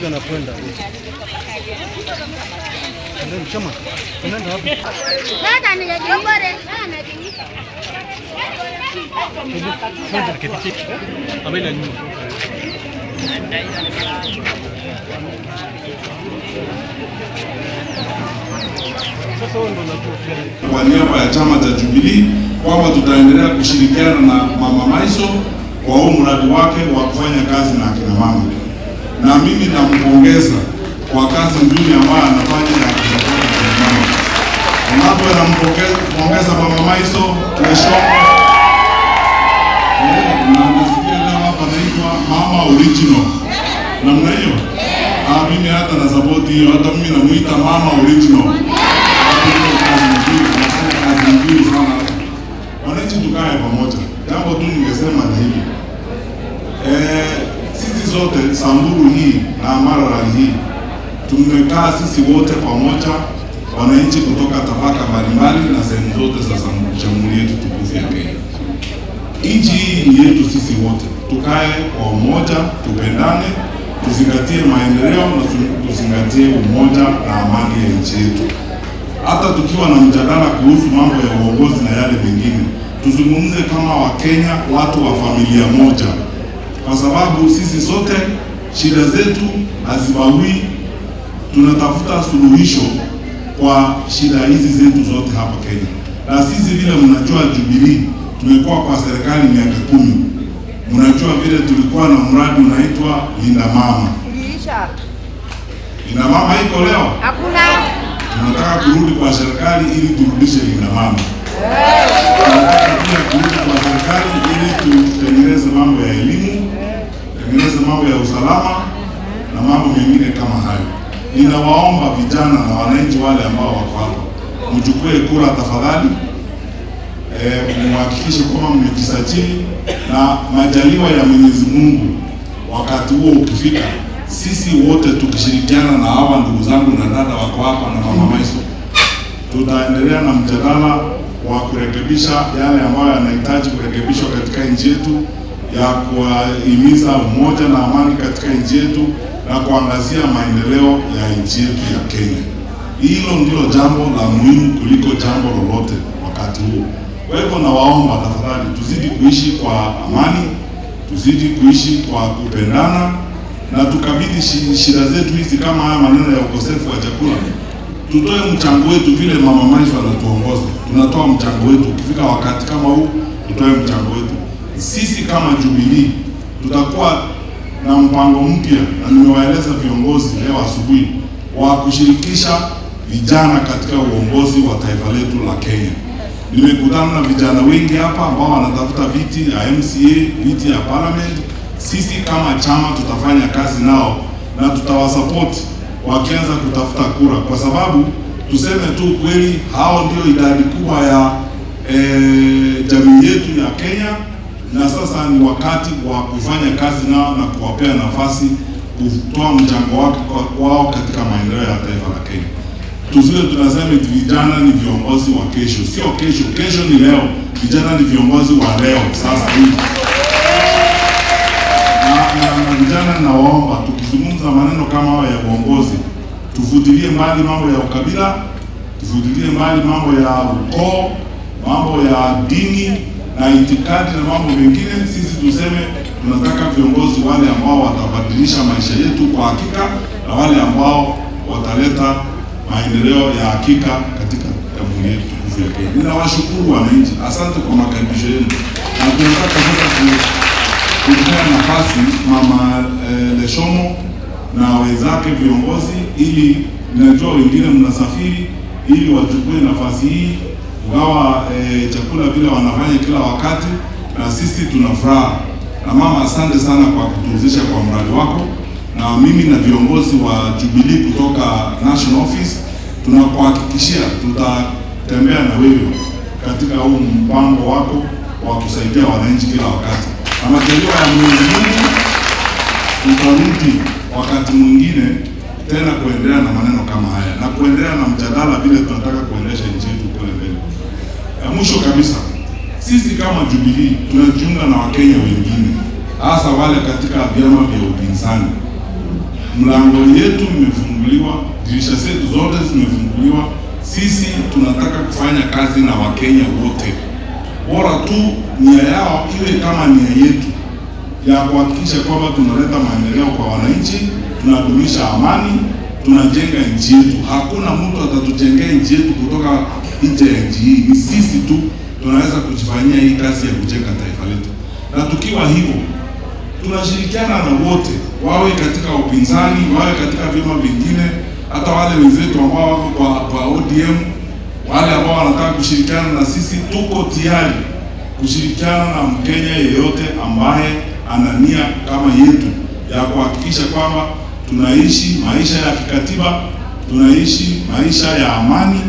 Anakwenda ndio chama unaenda wapi? Dada ni bora sana Kwanza kipiti abela nyuma sasa wao ndio kwa niaba ya chama cha Jubilee kwamba tutaendelea kushirikiana na Mama Maiso kwa huu mradi wake wa kufanya kazi na akina mama. Na mimi nampongeza kwa kazi nzuri ambayo anafanya ya kusapoti akina mama. Nampongeza Mama Maiso Leshomo. Na nasikia leo hapa naitwa Mama Original. Namna hiyo? Mimi hata na support hiyo, hata mimi namuita Mama Original. Kazi nzuri sana. Wananchi tukae pamoja. Jambo tu ningesema na hili. Sisi zote Samburu hii na Maralal hii tumekaa sisi wote pamoja, wananchi kutoka tabaka mbalimbali na sehemu zote za jamhuri yetu tukufu ya Kenya. Nchi hii ni yetu sisi wote. Tukae kwa umoja, tupendane, tuzingatie maendeleo na tuzingatie umoja na amani ya nchi yetu. Hata tukiwa na mjadala kuhusu mambo ya uongozi na yale mengine, tuzungumze kama Wakenya, watu wa familia moja. Kwa sababu sisi sote shida zetu hazibagui, tunatafuta suluhisho kwa shida hizi zetu zote hapa Kenya. Na sisi vile mnajua Jubilee tumekuwa kwa serikali miaka 10. Mnajua vile tulikuwa na mradi unaitwa Linda Mama. Linda Mama iko leo? Hakuna. Tunataka kurudi kwa serikali ili turudishe Linda Mama. Tunataka pia kurudi kwa serikali ili tutengeneze mambo ya elimu, tengeneze mambo ya usalama na mambo mengine kama hayo. Ninawaomba vijana na wananchi wale ambao wako hapa, mchukue kura tafadhali. Muhakikishe kwamba mmejisajili, na majaliwa ya Mwenyezi Mungu wakati huo ukifika, sisi wote tukishirikiana na hawa ndugu zangu na dada wako hapa na Mama Maiso, tutaendelea na mjadala wa kurekebisha yale ambayo yanahitaji kurekebishwa katika nchi yetu, ya kuhimiza umoja na amani katika nchi yetu na kuangazia maendeleo ya nchi yetu ya Kenya. Hilo ndilo jambo la muhimu kuliko jambo lolote wakati huu. Kwa hivyo nawaomba tafadhali tuzidi kuishi kwa amani, tuzidi kuishi kwa kupendana, na tukabidhi shida zetu hizi kama haya maneno ya ukosefu wa chakula. Tutoe mchango wetu vile Mama Maiso anatuongoza. Tunatoa mchango wetu. Ukifika wakati kama huu, tutoe mchango wetu. Sisi kama Jubilee tutakuwa na mpango mpya, na nimewaeleza viongozi leo asubuhi, wa kushirikisha vijana katika uongozi wa taifa letu la Kenya. Nimekutana na vijana wengi hapa ambao wanatafuta viti ya MCA, viti ya parliament. Sisi kama chama tutafanya kazi nao na tutawasupport wakianza kutafuta kura, kwa sababu tuseme tu kweli, hao ndio idadi kubwa ya jamii yetu ya Kenya, na sasa ni wakati wa kufanya kazi nao na kuwapea nafasi kutoa mchango wao katika maendeleo ya taifa la Kenya. Tusiwe tunasema vijana ni viongozi wa kesho. Sio kesho, kesho ni leo. Vijana ni viongozi wa leo sasa hivi. Na vijana nawaomba, tukizungumza maneno kama haya ya uongozi, tufutilie mbali mambo ya ukabila, tufutilie mbali mambo ya ukoo, mambo ya dini na itikadi na mambo mengine. Sisi tuseme tunataka viongozi wale ambao watabadilisha maisha yetu kwa hakika, na wale ambao wataleta maendeleo ya hakika katika jamhuri yetu tukufu ya Kenya. Ninawashukuru wananchi, asante kwa makaribisho yenu, na tunataka sasa kupea nafasi Mama Leshomo na wenzake viongozi, ili ninajua wengine mnasafiri, ili wachukue nafasi hii kugawa chakula vile wanafanya kila wakati, na sisi tunafuraha. Na mama, asante sana kwa kutuhusisha kwa mradi wako, na mimi na viongozi wa Jubilee kutoka National Office tunakuhakikishia tutatembea na wewe katika huu mpango wako wa kusaidia wananchi kila wakati. na majaliwa ya Mwenyezi Mungu tutarudi wakati mwingine tena kuendelea na maneno kama haya na kuendelea na mjadala vile tunataka kuendesha nchi yetu kule mbele. Mwisho kabisa, sisi kama Jubilee tunajiunga na Wakenya wengine, hasa wale katika vyama vya upinzani. Mlango yetu imefunguliwa, dirisha zetu zote zimefunguliwa. Sisi tunataka kufanya kazi na Wakenya wote, bora tu nia yao iwe kama nia yetu ya kuhakikisha kwamba tunaleta maendeleo kwa wananchi, tunadumisha amani, tunajenga nchi yetu. Hakuna mtu atatujengea nchi yetu kutoka nje ya nchi hii. Ni sisi tu tunaweza kujifanyia hii kazi ya kujenga taifa letu, na tukiwa hivyo tunashirikiana na wote, wawe katika upinzani, wawe katika vyama vingine, hata wale wenzetu ambao wako kwa ODM, wale ambao wanataka kushirikiana na sisi. Tuko tayari kushirikiana na Mkenya yeyote ambaye ana nia kama yetu ya kuhakikisha kwamba tunaishi maisha ya kikatiba, tunaishi maisha ya amani,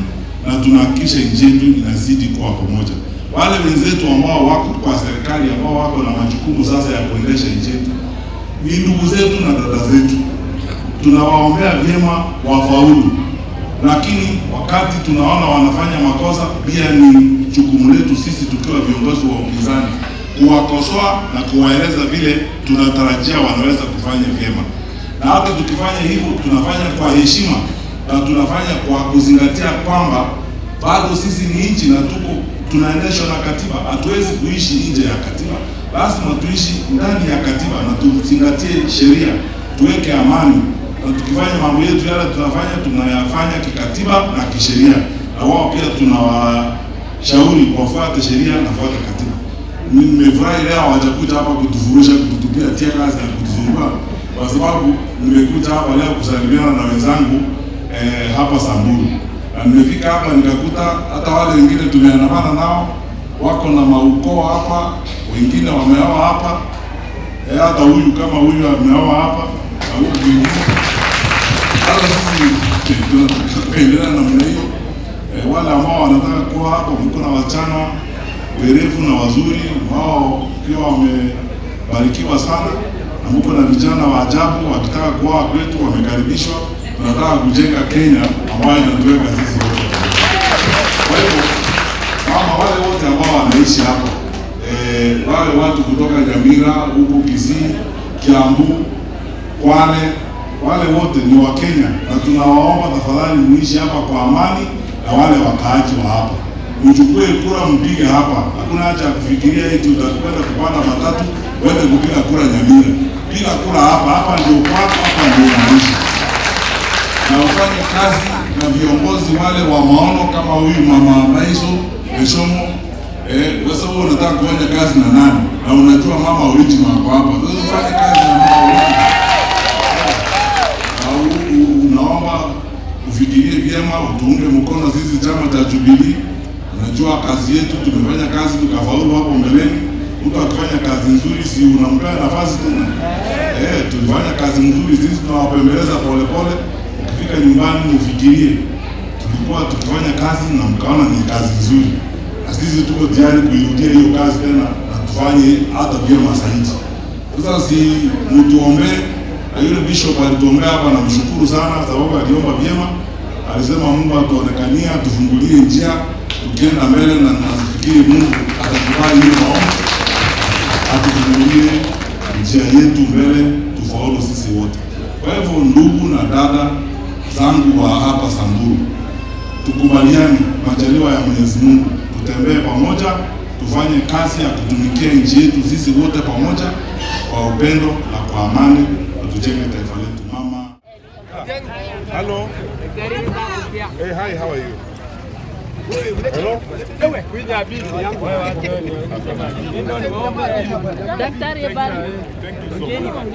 na tunahakikisha nchi yetu inazidi kuwa pamoja. Wale wenzetu ambao wako kwa serikali, ambao wako na majukumu sasa ya kuendesha nchi yetu, ni ndugu zetu na dada zetu, tunawaombea vyema wafaulu, lakini wakati tunaona wanafanya makosa, pia ni jukumu letu sisi tukiwa viongozi wa upinzani kuwakosoa na kuwaeleza vile tunatarajia wanaweza kufanya vyema. Na hata tukifanya hivyo, tunafanya kwa heshima na tunafanya kwa kuzingatia kwamba bado sisi ni nchi na tunaendeshwa na katiba. Hatuwezi kuishi nje ya katiba, lazima tuishi ndani ya katiba na tuzingatie sheria, tuweke amani, na tukifanya mambo yetu yale tunayafanya kikatiba na kisheria, na wao pia tunawashauri wafuate sheria na fuate katiba. Nimefurahi leo hawajakuja hapa kutufurusha, kututupia tia kazi na kutuzungua, kwa sababu nimekuja hapa leo kusalimiana na wenzangu hapa Samburu. Na nimefika hapa nikakuta hata wale wengine tumeandamana nao wako na maukoo hapa, wengine wameoa hapa, hata huyu kama huyu ameoa hapa, na huyu mwingine. Hata sisi tunataka namna hiyo. Wale ambao wanataka kuwa hapa, mko na wachana werefu na wazuri, wao pia wamebarikiwa sana, na mko na vijana wa ajabu wakitaka kuwa kwetu, wamekaribishwa. Tunataka kujenga Kenya ambayo inatuweka sisi wote. Kwa hivyo kama wale wote ambao wanaishi hapa, wale watu kutoka Nyamira, huko Kisii, Kiambu, Kwale, wale wote ni wa Kenya, na tunawaomba tafadhali muishi hapa kwa amani, na wale wakaaji wa hapa mchukue kura, mpige hapa. Hakuna haja ya kufikiria eti utakwenda kupanda matatu uende kupiga kura Nyamira. Piga kura hapa, hapa ndio kwako, hapa ndio unaishi. Na ufanye kazi na viongozi wale wa maono kama huyu Mama Maiso Eshomo. Kwa sababu unataka kufanya kazi na nani? Na unajua mama original wako hapa. Sasa ufanye kazi na mama original. Unaomba ufikirie vyema, utuunge mkono sisi chama cha Jubilee. Unajua kazi yetu, tumefanya kazi tukafaulu hapo mbeleni. Mtu akifanya kazi nzuri, si unampea nafasi tena? Tulifanya kazi nzuri, sisi tunawapembeleza pole pole. Ukifika nyumbani mfikirie, tulikuwa tukifanya kazi na mkaona ni kazi nzuri, na sisi tuko tayari kuirudia hiyo kazi tena na tufanye hata vyema zaidi. Sasa si mtuombee, na yule bishop alituombea hapa, na mshukuru sana sababu aliomba vyema. Alisema Mungu atuonekania, tufungulie njia tukienda mbele, na nafikiri Mungu atakubali hiyo maombi, atufungulie njia yetu mbele, tufaulu sisi wote. Kwa hivyo ndugu na dada zangu wa hapa Samburu, tukubaliane majaliwa ya Mwenyezi Mungu, tutembee pamoja, tufanye kazi ya kutumikia nchi yetu sisi wote pamoja kwa upendo na kwa amani, na tujenge taifa letu. Mama. Hello. Hey, hi, how are you? Hello? Daktari habari. Thank you so much.